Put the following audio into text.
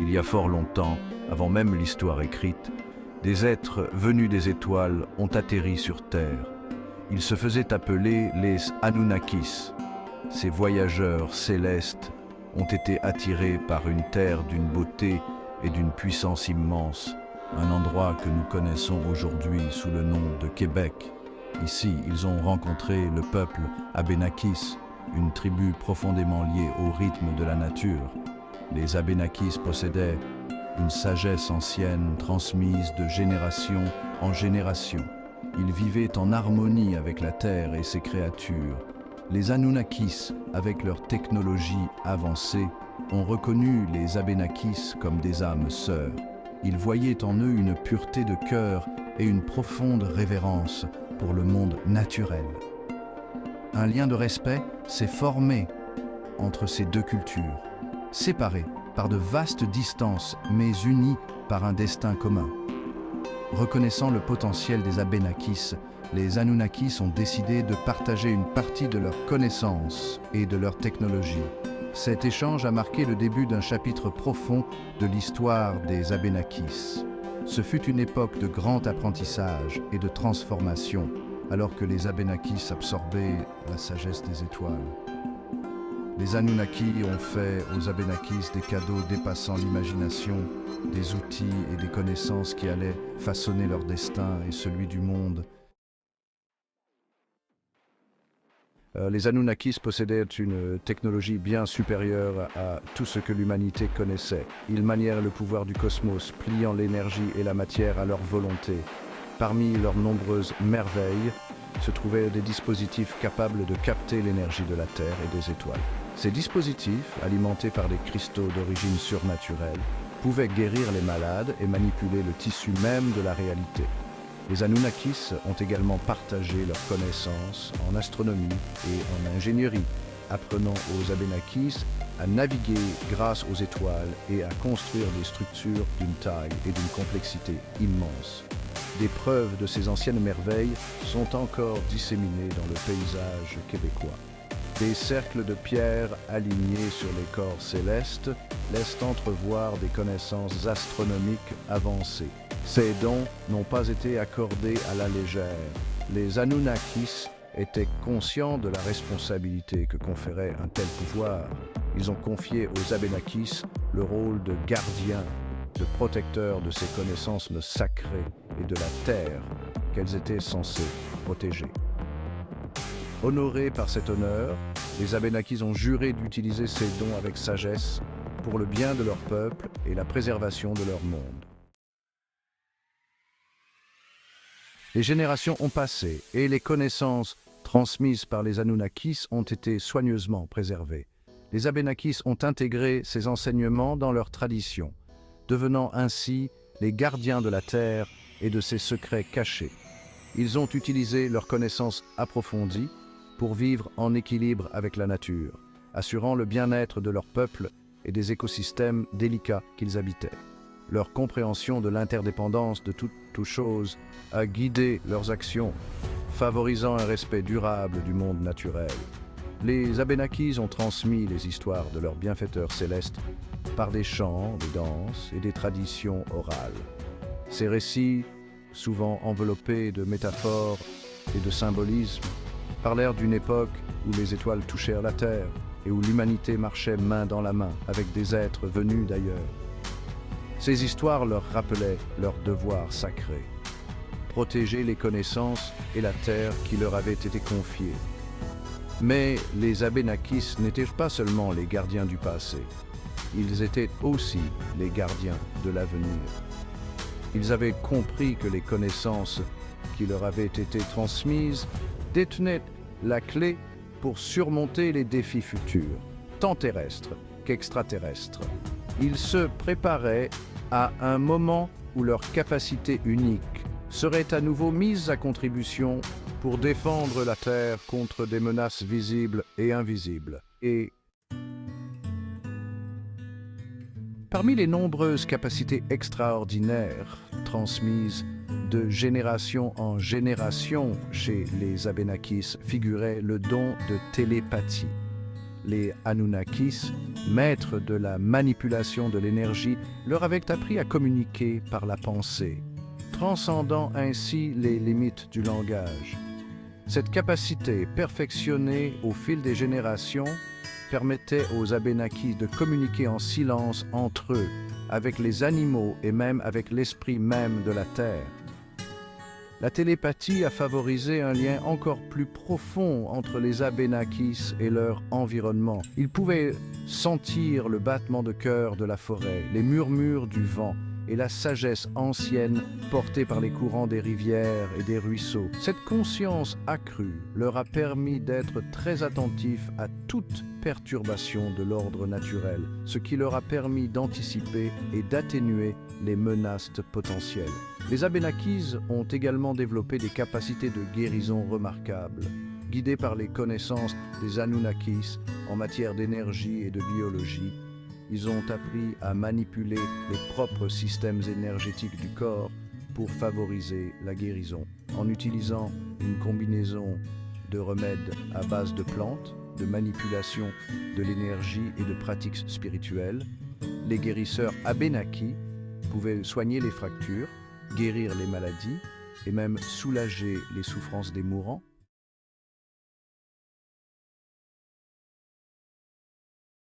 Il y a fort longtemps, avant même l'histoire écrite, des êtres venus des étoiles ont atterri sur Terre. Ils se faisaient appeler les Anunnakis. Ces voyageurs célestes ont été attirés par une terre d'une beauté et d'une puissance immense, un endroit que nous connaissons aujourd'hui sous le nom de Québec. Ici, ils ont rencontré le peuple Abénakis, une tribu profondément liée au rythme de la nature. Les Abénakis possédaient une sagesse ancienne transmise de génération en génération. Ils vivaient en harmonie avec la terre et ses créatures. Les Anunnakis, avec leur technologie avancée, ont reconnu les Abénakis comme des âmes sœurs. Ils voyaient en eux une pureté de cœur et une profonde révérence pour le monde naturel. Un lien de respect s'est formé entre ces deux cultures, séparées par de vastes distances, mais unies par un destin commun. Reconnaissant le potentiel des Abénakis, les Anunnakis ont décidé de partager une partie de leurs connaissances et de leur technologie. Cet échange a marqué le début d'un chapitre profond de l'histoire des Abénakis. Ce fut une époque de grand apprentissage et de transformation, alors que les Abénakis absorbaient la sagesse des étoiles. Les Anunnakis ont fait aux Abénakis des cadeaux dépassant l'imagination, des outils et des connaissances qui allaient façonner leur destin et celui du monde. Les Anunnakis possédaient une technologie bien supérieure à tout ce que l'humanité connaissait. Ils manièrent le pouvoir du cosmos, pliant l'énergie et la matière à leur volonté. Parmi leurs nombreuses merveilles se trouvaient des dispositifs capables de capter l'énergie de la Terre et des étoiles. Ces dispositifs, alimentés par des cristaux d'origine surnaturelle, pouvaient guérir les malades et manipuler le tissu même de la réalité. Les Anunnakis ont également partagé leurs connaissances en astronomie et en ingénierie, apprenant aux Abénakis à naviguer grâce aux étoiles et à construire des structures d'une taille et d'une complexité immense. Des preuves de ces anciennes merveilles sont encore disséminées dans le paysage québécois. Des cercles de pierre alignés sur les corps célestes laissent entrevoir des connaissances astronomiques avancées. Ces dons n'ont pas été accordés à la légère. Les Anunnakis étaient conscients de la responsabilité que conférait un tel pouvoir. Ils ont confié aux Abénakis le rôle de gardiens, de protecteurs de ces connaissances sacrées et de la terre qu'elles étaient censées protéger. Honorés par cet honneur, les Abénakis ont juré d'utiliser ces dons avec sagesse pour le bien de leur peuple et la préservation de leur monde. Les générations ont passé et les connaissances transmises par les Anunnakis ont été soigneusement préservées. Les Abénakis ont intégré ces enseignements dans leur tradition, devenant ainsi les gardiens de la terre et de ses secrets cachés. Ils ont utilisé leurs connaissances approfondies pour vivre en équilibre avec la nature, assurant le bien-être de leur peuple et des écosystèmes délicats qu'ils habitaient. Leur compréhension de l'interdépendance de toute chose a guidé leurs actions, favorisant un respect durable du monde naturel. Les Abénakis ont transmis les histoires de leurs bienfaiteurs célestes par des chants, des danses et des traditions orales. Ces récits, souvent enveloppés de métaphores et de symbolismes, parlèrent d'une époque où les étoiles touchèrent la Terre et où l'humanité marchait main dans la main avec des êtres venus d'ailleurs. Ces histoires leur rappelaient leur devoir sacré, protéger les connaissances et la terre qui leur avaient été confiées. Mais les Abénakis n'étaient pas seulement les gardiens du passé, ils étaient aussi les gardiens de l'avenir. Ils avaient compris que les connaissances qui leur avaient été transmises détenaient la clé pour surmonter les défis futurs, tant terrestres qu'extraterrestres. Ils se préparaient à un moment où leur capacité unique serait à nouveau mise à contribution pour défendre la Terre contre des menaces visibles et invisibles. Et parmi les nombreuses capacités extraordinaires transmises de génération en génération chez les Abénakis figurait le don de télépathie. Les Anunnakis maîtres de la manipulation de l'énergie, leur avaient appris à communiquer par la pensée, transcendant ainsi les limites du langage. Cette capacité, perfectionnée au fil des générations, permettait aux Abénakis de communiquer en silence entre eux, avec les animaux et même avec l'esprit même de la terre. La télépathie a favorisé un lien encore plus profond entre les Abénakis et leur environnement. Ils pouvaient sentir le battement de cœur de la forêt, les murmures du vent et la sagesse ancienne portée par les courants des rivières et des ruisseaux. Cette conscience accrue leur a permis d'être très attentifs à toute perturbation de l'ordre naturel, ce qui leur a permis d'anticiper et d'atténuer les menaces potentielles. Les Abénakis ont également développé des capacités de guérison remarquables. Guidés par les connaissances des Anunnakis en matière d'énergie et de biologie, ils ont appris à manipuler les propres systèmes énergétiques du corps pour favoriser la guérison. En utilisant une combinaison de remèdes à base de plantes, de manipulation de l'énergie et de pratiques spirituelles, les guérisseurs Abénakis pouvaient soigner les fractures, guérir les maladies et même soulager les souffrances des mourants.